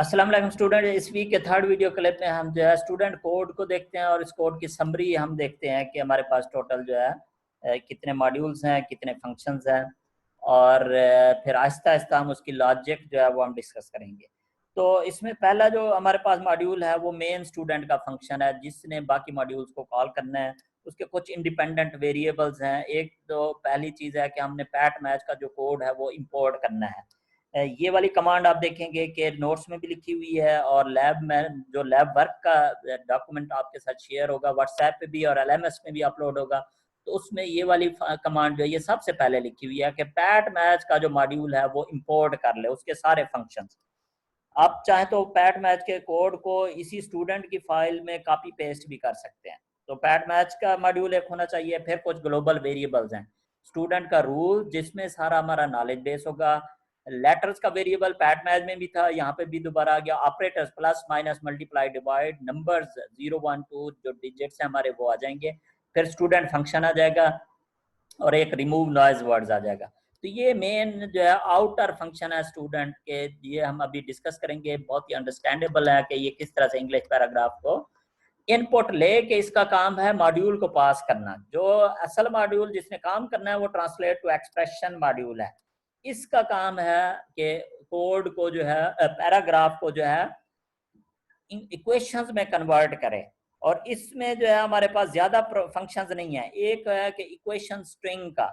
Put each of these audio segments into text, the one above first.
अस्सलाम वालेकुम स्टूडेंट। इस वीक के थर्ड वीडियो क्लिप में हम जो है स्टूडेंट कोड को देखते हैं और इस कोड की समरी हम देखते हैं कि हमारे पास टोटल जो है कितने मॉड्यूल्स हैं, कितने फंक्शंस हैं और फिर आहिस्ता आहिस्ता हम उसकी लॉजिक जो है वो हम डिस्कस करेंगे। तो इसमें पहला जो हमारे पास मॉड्यूल है वो मेन स्टूडेंट का फंक्शन है जिसने बाकी मॉड्यूल्स को कॉल करना है। उसके कुछ इंडिपेंडेंट वेरिएबल्स हैं। एक तो पहली चीज़ है कि हमने पैट मैच का जो कोड है वो इंपोर्ट करना है। ये वाली कमांड आप देखेंगे कि नोट्स में भी लिखी हुई है और लैब में जो लैब वर्क का डॉक्यूमेंट आपके साथ शेयर होगा व्हाट्सएप पे भी और एलएमएस में भी अपलोड होगा। तो उसमें ये वाली कमांड जो है ये सबसे पहले लिखी हुई है कि पैट मैच का जो मॉड्यूल है वो इंपोर्ट कर ले उसके सारे फंक्शंस। आप चाहे तो पैट मैच के कोड को इसी स्टूडेंट की फाइल में कॉपी पेस्ट भी कर सकते हैं। तो पैट मैच का मॉड्यूल एक होना चाहिए। फिर कुछ ग्लोबल वेरिएबल्स हैं। स्टूडेंट का रूल जिसमें सारा हमारा नॉलेज बेस होगा। लेटर्स का वेरिएबल पैट मैच में भी था, यहाँ पे भी दोबारा आ गया। Operators plus minus multiply divide, numbers 0 1 2 जो डिजिट्स हैं हमारे वो आ जाएंगे। फिर स्टूडेंट फंक्शन आ जाएगा और एक रिमूव नॉइज वर्ड्स आ जाएगा। तो ये मेन जो है आउटर फंक्शन है स्टूडेंट के। ये हम अभी डिस्कस करेंगे। बहुत ही अंडरस्टैंडेबल है कि ये किस तरह से इंग्लिश पैराग्राफ को इनपुट ले के इसका काम है मॉड्यूल को पास करना। जो असल मॉड्यूल जिसने काम करना है वो ट्रांसलेट टू एक्सप्रेशन मॉड्यूल है। इसका काम है कि कोड को जो है पैराग्राफ को जो है इक्वेशंस में कन्वर्ट करें। और इसमें जो है हमारे पास ज्यादा फंक्शंस नहीं है। एक है कि इक्वेशन स्ट्रिंग का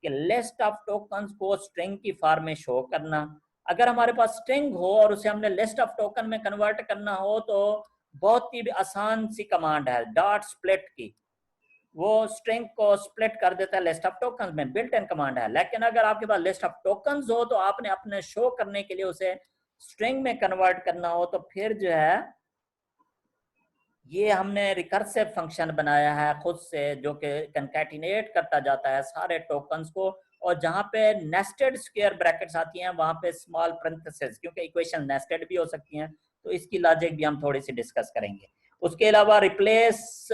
कि लिस्ट ऑफ टोकन्स को स्ट्रिंग की फॉर्म में शो करना। अगर हमारे पास स्ट्रिंग हो और उसे हमने लिस्ट ऑफ टोकन में कन्वर्ट करना हो तो बहुत ही आसान सी कमांड है डॉट स्प्लिट की। वो स्ट्रिंग को स्प्लिट कर देता है लिस्ट ऑफ टोकन्स में, बिल्ट इन कमांड है। लेकिन अगर आपके पास लिस्ट ऑफ टोकन्स हो तो आपने अपने शो करने के लिए उसे स्ट्रिंग में कन्वर्ट करना हो तो फिर जो है ये हमने रिकर्सिव फंक्शन बनाया है खुद से जो कि कंकैटिनेट करता जाता है सारे टोकन्स को। और जहां पे नेस्टेड स्क्वायर ब्रैकेट्स आती हैं वहां पे स्मॉल पैरेंथेसिस, क्योंकि इक्वेशन नेस्टेड भी हो सकती हैं तो इसकी लॉजिक भी हम थोड़ी सी डिस्कस करेंगे। उसके अलावा रिप्लेस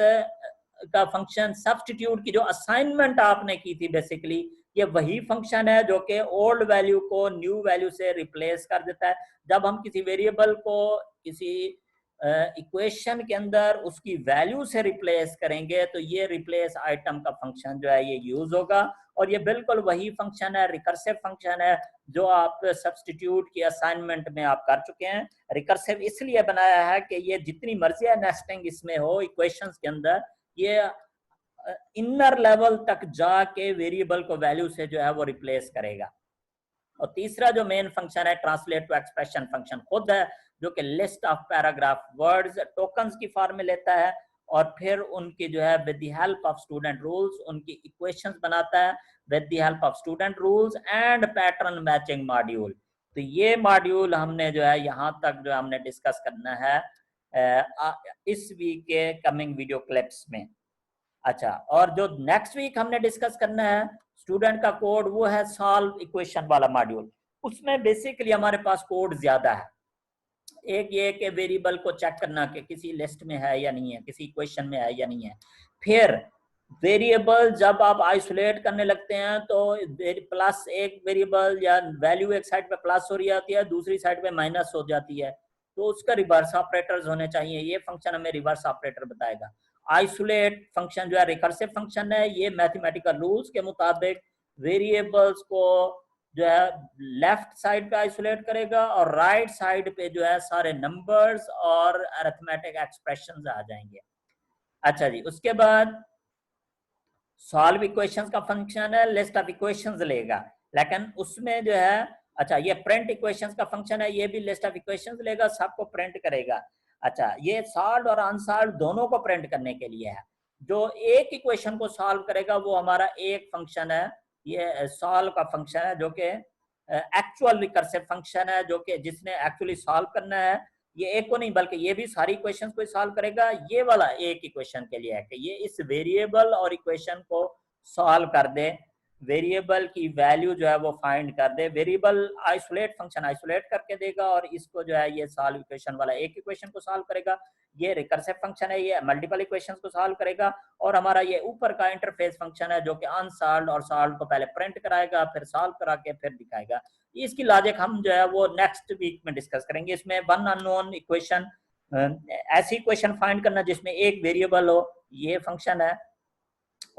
का फंक्शन, सब्स्टिट्यूट की जो असाइनमेंट आपने की थी बेसिकली ये वही फंक्शन है जो कि ओल्ड वैल्यू को न्यू वैल्यू से रिप्लेस कर देता है। जब हम किसी वेरिएबल को किसी इक्वेशन के अंदर उसकी वैल्यू से रिप्लेस करेंगे तो ये रिप्लेस आइटम का फंक्शन जो है ये यूज होगा। और ये बिल्कुल वही फंक्शन है, रिकर्सिव फंक्शन है जो आप सब्स्टिट्यूट की असाइनमेंट में आप कर चुके हैं। रिकर्सिव इसलिए बनाया है कि ये जितनी मर्जी है नेस्टिंग इसमें हो इक्वेशंस के अंदर, ये इनर लेवल तक जाके वेरिएबल को वैल्यू से जो है वो रिप्लेस करेगा। और तीसरा जो मेन फंक्शन है ट्रांसलेट टू एक्सप्रेशन फंक्शन खुद है जो कि list of paragraph words tokens की फॉर्म में लेता है और फिर उनकी जो है with the help of student rules उनकी इक्वेशंस बनाता है with the help of student rules and pattern matching module. तो ये मॉड्यूल हमने जो है यहाँ तक जो हमने डिस्कस करना है इस वीक के कमिंग वीडियो क्लिप्स में। अच्छा, और जो नेक्स्ट वीक हमने डिस्कस करना है स्टूडेंट का कोड वो है सॉल्व इक्वेशन वाला मॉड्यूल। उसमें बेसिकली हमारे पास कोड ज्यादा है। एक ये कि वेरिएबल को चेक करना कि किसी लिस्ट में है या नहीं है, किसी इक्वेशन में है या नहीं है। फिर वेरिएबल जब आप आइसोलेट करने लगते हैं तो प्लस एक वेरिएबल या वैल्यू एक साइड पे प्लस हो रही होती है दूसरी साइड पे माइनस हो जाती है तो उसका रिवर्स ऑपरेटर्स होने चाहिए। ये फंक्शन हमें रिवर्स ऑपरेटर बताएगा। आइसोलेट फंक्शन जो है रिकर्सिव फंक्शन है। ये मैथमेटिकल रूल्स के मुताबिक वेरिएबल्स को जो है लेफ्ट साइड पे आइसोलेट करेगा और राइट साइड पे जो है सारे नंबर्स और अरिथमेटिक एक्सप्रेशंस आ जाएंगे। अच्छा जी, उसके बाद सॉल्व इक्वेशंस का फंक्शन है लिस्ट ऑफ इक्वेशंस लेगा। लेकिन उसमें जो है अच्छा ये प्रिंट इक्वेशंस का फंक्शन है, ये भी लिस्ट ऑफ इक्वेशंस लेगा, सबको प्रिंट करेगा। अच्छा, ये सॉल्व और अनसॉल्व दोनों को प्रिंट करने के लिए है। जो एक इक्वेशन को सॉल्व करेगा वो हमारा एक फंक्शन है, ये सॉल्व का फंक्शन है जो कि एक्चुअल रिकर्सिव फंक्शन है जो कि जिसने एक्चुअली सॉल्व करना है। ये एक को नहीं बल्कि ये भी सारी इक्वेशंस को सॉल्व करेगा। ये वाला एक इक्वेशन के लिए है कि ये इस वेरिएबल और इक्वेशन को सॉल्व कर दे, वेरिएबल की वैल्यू जो है वो फाइंड कर दे। वेरिएबल आइसोलेट फंक्शन आइसोलेट करके देगा और इसको जो है ये सॉल्व इक्वेशन वाला एक इक्वेशन को सॉल्व करेगा। ये रिकर्सिव फंक्शन है, ये मल्टीपल इक्वेशंस को सॉल्व करेगा। और हमारा ये ऊपर का इंटरफेस फंक्शन है जो कि अनसॉल्व और सॉल्व को पहले प्रिंट कराएगा फिर सॉल्व करा के फिर दिखाएगा। इसकी लॉजिक हम जो है वो नेक्स्ट वीक में डिस्कस करेंगे। इसमें वन अननोन इक्वेशन, ऐसी इक्वेशन फाइंड करना जिसमें एक वेरिएबल हो, ये फंक्शन है।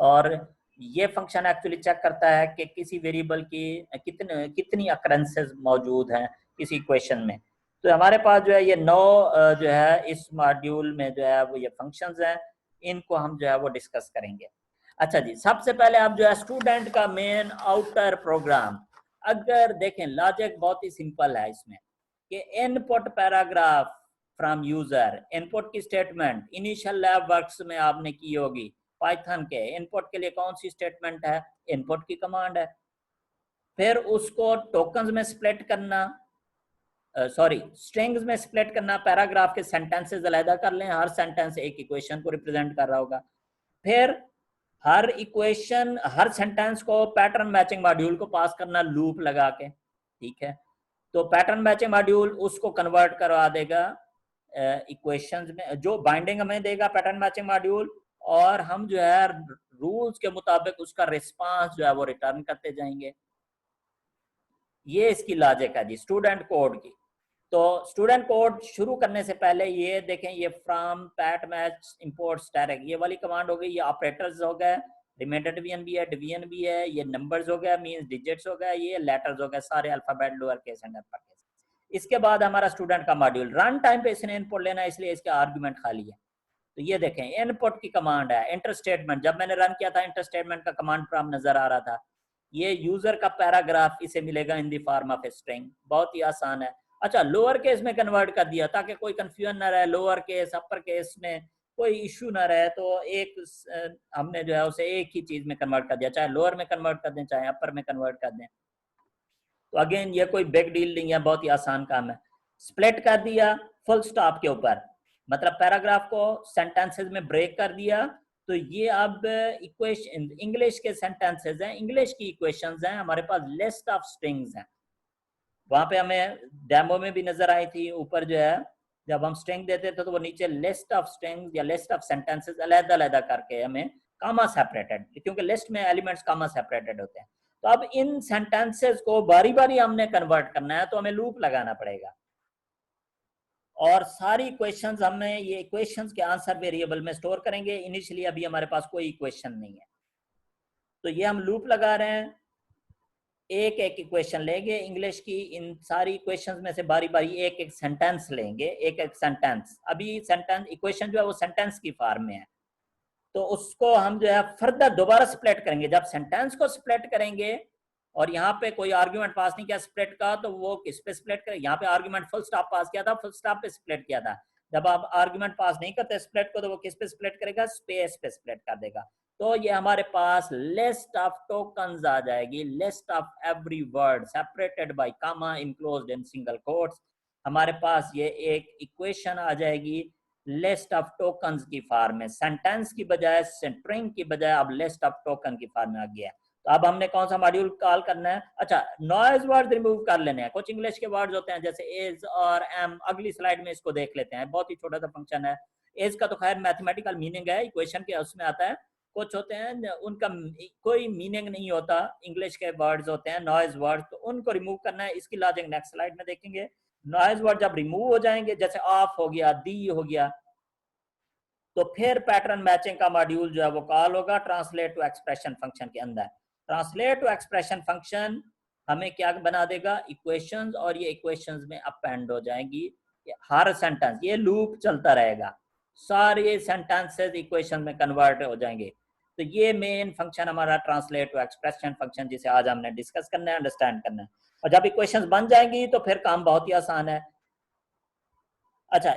और ये फंक्शन एक्चुअली चेक करता है कि किसी वेरिएबल की कितनी अकरेंसेस मौजूद हैं किसी इक्वेशन में। तो हमारे पास जो है ये 9 जो है इस मॉड्यूल में जो है वो ये फंक्शंस हैं, इनको हम जो है वो डिस्कस करेंगे। अच्छा जी, सबसे पहले आप जो है स्टूडेंट का मेन आउटर प्रोग्राम, अगर देखें लॉजिक बहुत ही सिंपल है इसमें कि input paragraph from user, input की स्टेटमेंट इनिशियल लैब वर्क्स में आपने की होगी। पाइथन के इनपुट के लिए कौन सी स्टेटमेंट है? इनपुट की कमांड है। फिर उसको टोकन्स में स्प्लिट करना, स्ट्रिंग्स में स्प्लिट करना, पैराग्राफ के सेंटेंसेस अलग कर लें, हर सेंटेंस एक इक्वेशन को रिप्रेजेंट कर रहा होगा। फिर हर इक्वेशन, हर सेंटेंस को पैटर्न मैचिंग मॉड्यूल को पास करना लूप लगा के, ठीक है। तो पैटर्न मैचिंग मॉड्यूल उसको कन्वर्ट करवा देगा इक्वेशंस में, जो बाइंडिंग हमें देगा पैटर्न मैचिंग मॉड्यूल, और हम जो है रूल्स के मुताबिक उसका रिस्पांस जो है वो रिटर्न करते जाएंगे। ये इसकी लॉजिक है जी स्टूडेंट कोड की। तो स्टूडेंट कोड शुरू करने से पहले ये देखें, ये from PAT match import static ये वाली कमांड हो गई, ये ऑपरेटर्स हो गए, रिमाइंडर डिवीजन भी है, डिवीजन भी है, ये नंबर्स हो गया मींस डिजिट्स हो गया, ये लेटर्स हो गए, सारे alphabet lower case and upper case. इसके बाद हमारा स्टूडेंट का मॉड्यूल रन टाइम पे इसने इनपुट लेना है, इसलिए इसका आर्गुमेंट खाली है। तो ये देखें इनपुट की कमांड है इंटर स्टेटमेंट, जब मैंने रन किया था इंटर स्टेटमेंट का कमांड प्रॉम्प्ट नजर आ रहा था। ये यूजर का पैराग्राफ इसे मिलेगा in the form of a string, बहुत ही आसान है। अच्छा, लोअर केस में कन्वर्ट कर दिया ताकि कोई कंफ्यूजन ना रहे, लोअर केस अपर केस में कोई इश्यू ना रहे, तो एक हमने जो है उसे एक ही चीज में कन्वर्ट कर दिया, चाहे लोअर में कन्वर्ट कर दें चाहे अपर में कन्वर्ट कर दें। तो अगेन ये कोई बिग डील नहीं है, बहुत ही आसान काम है। स्प्लिट कर दिया फुल स्टॉप के ऊपर, मतलब पैराग्राफ को सेंटेंसेस में ब्रेक कर दिया। तो ये अब इक्वेशन इंग्लिश के सेंटेंसेस हैं, इंग्लिश की इक्वेशंस हैं, हमारे पास लिस्ट ऑफ स्ट्रिंग्स हैं। वहां पे हमें डेमो में भी नजर आई थी, ऊपर जो है जब हम स्ट्रिंग देते थे तो वो नीचे लिस्ट ऑफ स्ट्रिंग्स या लिस्ट ऑफ सेंटेंसेस अलग-अलग करके हमें कामा सेपरेटेड, क्योंकि लिस्ट में एलिमेंट्स कामा सेपरेटेड होते हैं। तो अब इन सेंटेंसेस को बारी बारी हमने कन्वर्ट करना है, तो हमें लूप लगाना पड़ेगा। और सारी इक्वेशंस हमें ये इक्वेशंस के आंसर वेरिएबल में स्टोर करेंगे। इनिशियली अभी हमारे पास कोई इक्वेशन नहीं है, तो ये हम लूप लगा रहे हैं, एक एक इक्वेशन लेंगे इंग्लिश की, इन सारी इक्वेशंस में से बारी बारी एक एक सेंटेंस लेंगे, एक एक सेंटेंस। अभी सेंटेंस इक्वेशन जो है वो सेंटेंस की फॉर्म में है, तो उसको हम जो है फर्दर दोबारा स्प्लिट करेंगे। जब सेंटेंस को स्प्लिट करेंगे और यहाँ पे कोई आर्ग्यूमेंट पास नहीं किया स्प्लिट का, तो वो किस पे स्प्लिट करें? यहाँ पे आर्ग्यूमेंट फुल स्टॉप पास किया था, फुल स्टॉप पे स्प्लिट किया था। जब आप आर्ग्यूमेंट पास नहीं करते स्प्लिट को, तो वो किस पे स्प्लिट करेगा? स्पेस पे स्प्लिट कर देगा। तो ये हमारे पास लिस्ट ऑफ टोकन्स आ जाएगी, list of every word separated by comma enclosed in single quotes. हमारे पास ये एक इक्वेशन आ जाएगी लिस्ट ऑफ टोकन्स की फॉर्म में, सेंटेंस की बजाय स्ट्रिंग की बजाय अब लिस्ट ऑफ टोकन की फॉर्म में आ गया। तो अब हमने कौन सा मॉड्यूल कॉल करना है? अच्छा, नॉइज वर्ड रिमूव कर लेने हैं। कुछ इंग्लिश के वर्ड्स होते हैं जैसे एज और एम, अगली स्लाइड में इसको देख लेते हैं, बहुत ही छोटा सा फंक्शन है। एज का तो खैर मैथमेटिकल मीनिंग है, इक्वेशन के उसमें आता है। कुछ होते हैं उनका कोई मीनिंग नहीं होता, इंग्लिश के वर्ड्स होते हैं नॉइज वर्ड, तो उनको रिमूव करना है। इसकी लॉजिक नेक्स्ट स्लाइड में देखेंगे। नॉइज वर्ड जब रिमूव हो जाएंगे, जैसे ऑफ हो गया, दी हो गया, तो फिर पैटर्न मैचिंग का मॉड्यूल जो है वो कॉल होगा ट्रांसलेट टू एक्सप्रेशन फंक्शन के अंदर। ट्रांसलेट टू एक्सप्रेशन फंक्शन हमें क्या बना देगा? इक्वेशंस, और ये इक्वेशंस में अपेंड हो जाएंगी हर सेंटेंस, ये लूप चलता रहेगा, सारे सेंटेंसेस इक्वेशन में कन्वर्ट हो जाएंगे। तो ये मेन फंक्शन हमारा ट्रांसलेट टू एक्सप्रेशन फंक्शन, जिसे आज हमने डिस्कस करना है, अंडरस्टैंड करना है। और जब इक्वेशंस बन जाएंगी तो फिर काम बहुत ही आसान है। अच्छा,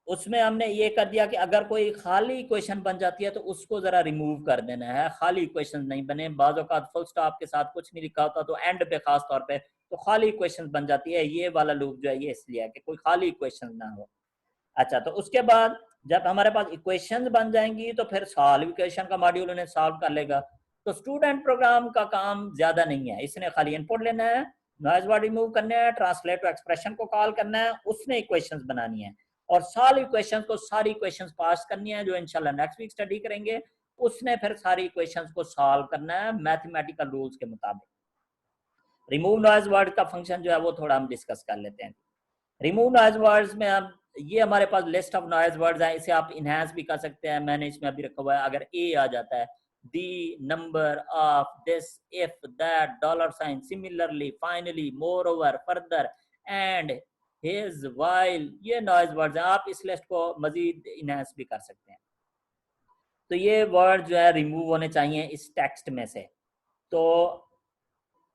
उसमें हमने ये कर दिया कि अगर कोई खाली इक्वेशन बन जाती है तो उसको जरा रिमूव कर देना है, खाली इक्वेशन नहीं बने। बाज़ औक़ात फुल स्टॉप के साथ कुछ नहीं लिखा होता, तो एंड पे खास तौर पे तो खाली इक्वेशन बन जाती है। ये वाला लूप जो है ये इसलिए है कि कोई खाली इक्वेशन ना हो। अच्छा, तो उसके बाद जब हमारे पास इक्वेशन बन जाएंगी तो फिर सॉल्व इक्वेशन का मॉड्यूल उन्हें सॉल्व कर लेगा। तो स्टूडेंट प्रोग्राम का काम ज्यादा नहीं है, इसने खाली इनपुट लेना है, नॉइज वर्ड रिमूव करना है, ट्रांसलेट टू एक्सप्रेशन को कॉल करना है, उसने इक्वेशंस बनानी है और सॉल्व इक्वेशंस को सारी इक्वेशंस पास करनी है, जो इंशाल्लाह नेक्स्ट वीक स्टडी करेंगे। उसने फिर सारी इक्वेशंस को सॉल्व करना है मैथमेटिकल रूल्स के मुताबिक। रिमूव नॉइज वर्ड का फंक्शन जो है वो थोड़ा हम डिस्कस कर लेते हैं। रिमूव नॉइज वर्ड्स में हम, ये हमारे पास लिस्ट ऑफ नॉइज वर्ड्स है, इसे आप इनहेंस भी कर सकते हैं। मैंने इसमें अभी रखा हुआ है, अगर ए आ जाता है, the, number of, this, if, that, dollar sign, similarly, finally, moreover, further, and, his, while, ये नॉइज वर्ड्स हैं। आप इस लिस्ट को मजीद इनहेंस भी कर सकते हैं। तो ये वर्ड जो है रिमूव होने चाहिए इस टेक्स्ट में से। तो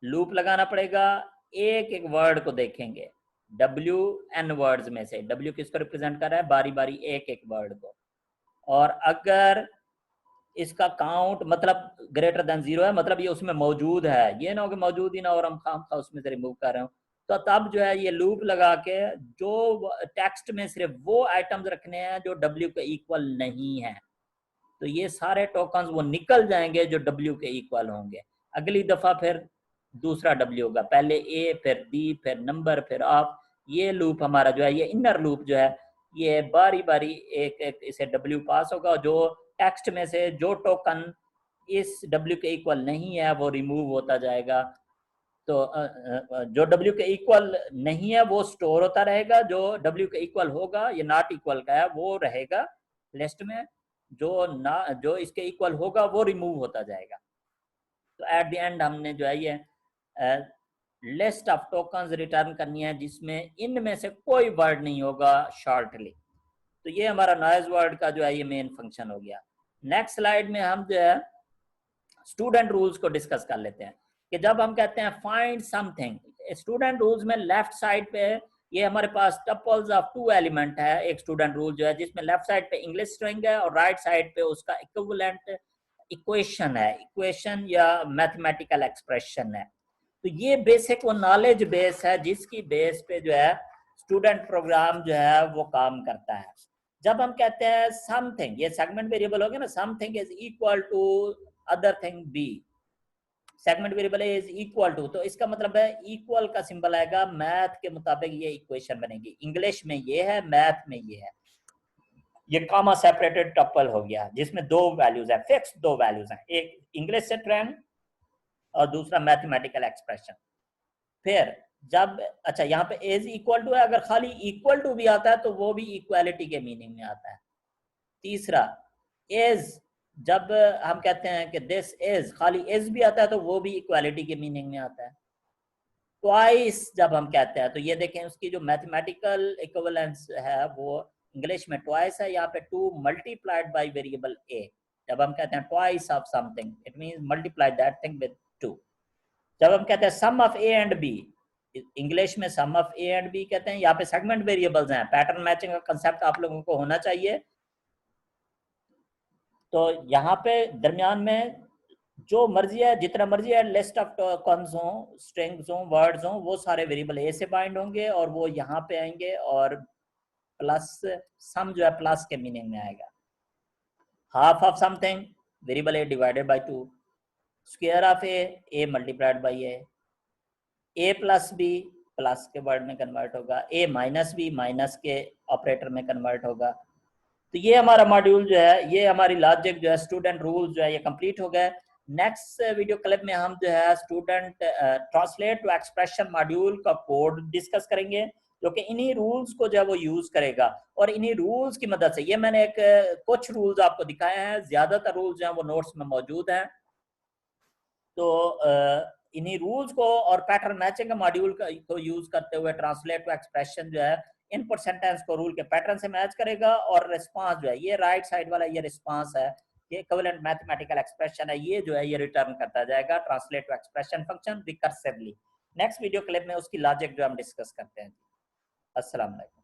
लूप लगाना पड़ेगा, एक एक वर्ड को देखेंगे, WN वर्ड्स में से। W किसको रिप्रेजेंट कर रहा है, बारी बारी एक एक वर्ड को। और अगर इसका काउंट मतलब ग्रेटर देन 0 है, मतलब ये उसमें मौजूद है, ये ना हो कि मौजूद ही ना और हम खामखा उसमें से रिमूव कर रहे हो, तो तब जो है ये लूप लगा के जो टेक्स्ट में सिर्फ वो आइटम्स रखने हैं जो W के इक्वल नहीं है। तो ये सारे टोकन्स वो निकल जाएंगे जो W के इक्वल होंगे। अगली दफा फिर दूसरा W होगा, पहले A, फिर D, फिर नंबर, फिर ऑफ। ये लूप हमारा जो है, ये इनर लूप जो है, ये बारी बारी एक एक इसे W पास होगा। जो टेक्स्ट में से जो टोकन इस W के इक्वल नहीं है वो रिमूव होता जाएगा। तो जो W के इक्वल नहीं है वो स्टोर होता रहेगा, जो W के इक्वल होगा, ये नॉट इक्वल का है, वो रहेगा लिस्ट में, जो इसके इक्वल होगा वो रिमूव होता जाएगा। तो एट द एंड हमने जो है ये लिस्ट ऑफ टोकन्स रिटर्न करनी है जिसमें इनमें से कोई वर्ड नहीं होगा शॉर्टली। तो ये हमारा नॉइज वर्ड का जो है ये मेन फंक्शन हो गया। नेक्स्ट स्लाइड में हम जो है स्टूडेंट रूल्स को डिस्कस कर लेते हैं कि जब हम कहते हैं फाइंड समथिंग, स्टूडेंट रूल्स में लेफ्ट साइड पे ये हमारे पास टपल्स ऑफ 2 एलिमेंट है। एक स्टूडेंट रूल जो है जिसमें लेफ्ट साइड पे इंग्लिश स्ट्रिंग है और राइट साइड पे उसका इक्विवेलेंट इक्वेशन है, इक्वेशन या मैथमेटिकल एक्सप्रेशन है। तो ये बेसिक वो नॉलेज बेस है जिसकी बेस पे जो है स्टूडेंट प्रोग्राम जो है वो काम करता है। जब हम कहते हैं समथिंग, ये सेगमेंट वेरिएबल हो गया ना, something is equal to other thing B, segment variable is equal to, तो इसका मतलब है इक्वल का सिंबल आएगा, मैथ के मुताबिक ये इक्वेशन बनेगी। इंग्लिश में ये है, मैथ में ये है। ये कॉमा सेपरेटेड टपल हो गया जिसमें 2 वैल्यूज है, फिक्स 2 वैल्यूज हैं, एक इंग्लिश से ट्रेंड और दूसरा मैथमेटिकल एक्सप्रेशन। फिर जब अच्छा यहाँ पे इज इक्वल टू है, अगर खाली इक्वल टू भी आता है तो वो भी इक्वालिटी के मीनिंग में आता है। तीसरा इज, जब हम कहते हैं कि दिस इज, खाली इज भी आता है तो वो भी इक्वालिटी के मीनिंग में आता है। ट्वाइस जब हम कहते हैं तो ये देखें उसकी जो मैथमेटिकल इक्विवेलेंस है वो इंग्लिश में ट्वाइस है, यहाँ पे 2 मल्टीप्लाइड बाय वेरिएबल ए। जब हम कहते हैं twice of something, it means multiply that thing with 2। जब हम कहते हैं sum of a and b, English में sum of a and b कहते हैं। यहाँ पे सेगमेंट वेरिएबल्स हैं, पैटर्न मैचिंग का कंसेप्ट आप लोगों को होना चाहिए। तो यहाँ पे दरमियान में जो मर्जी है, जितना मर्जी है, लिस्ट ऑफ टोकन्स हो, स्ट्रिंग्स हो, वर्ड्स हो, वो सारे वेरिएबल ए से बाइंड होंगे और वो यहाँ पे आएंगे और प्लस सम जो है प्लस के मीनिंग में आएगा। Half of something, variable A divided by 2, square of A multiplied by A plus B, plus के वर्ड में कन्वर्ट होगा, ए माइनस बी, माइनस के ऑपरेटर में कन्वर्ट होगा। तो ये हमारा मॉड्यूल जो है, ये हमारी लॉजिक जो है, स्टूडेंट रूल जो है, ये कंप्लीट हो गए। नेक्स्ट वीडियो क्लिप में हम जो है student translate to expression module का कोड डिस्कस करेंगे, जो कि इन्हीं रूल्स को जो है वो यूज करेगा। और इन्हीं रूल्स की मदद से, ये मैंने एक कुछ रूल्स आपको दिखाए हैं, ज्यादातर रूल्स जो है वो नोट्स में मौजूद हैं। तो इन्हीं रूल्स को और पैटर्न मैचिंग का मॉड्यूल को यूज करते हुए ट्रांसलेट टू एक्सप्रेशन जो है इनपुट सेंटेंस को रूल के पैटर्न से मैच करेगा, और रिस्पांस जो है, ये राइट साइड वाला ये रिस्पांस है, ये इक्विवेलेंट मैथमेटिकल एक्सप्रेशन है, ये जो है ये रिटर्न करता जाएगा translate to expression function recursively. Next video clip में उसकी लॉजिक जो हम डिस्कस करते हैं। अस्सलाम वालेकुम।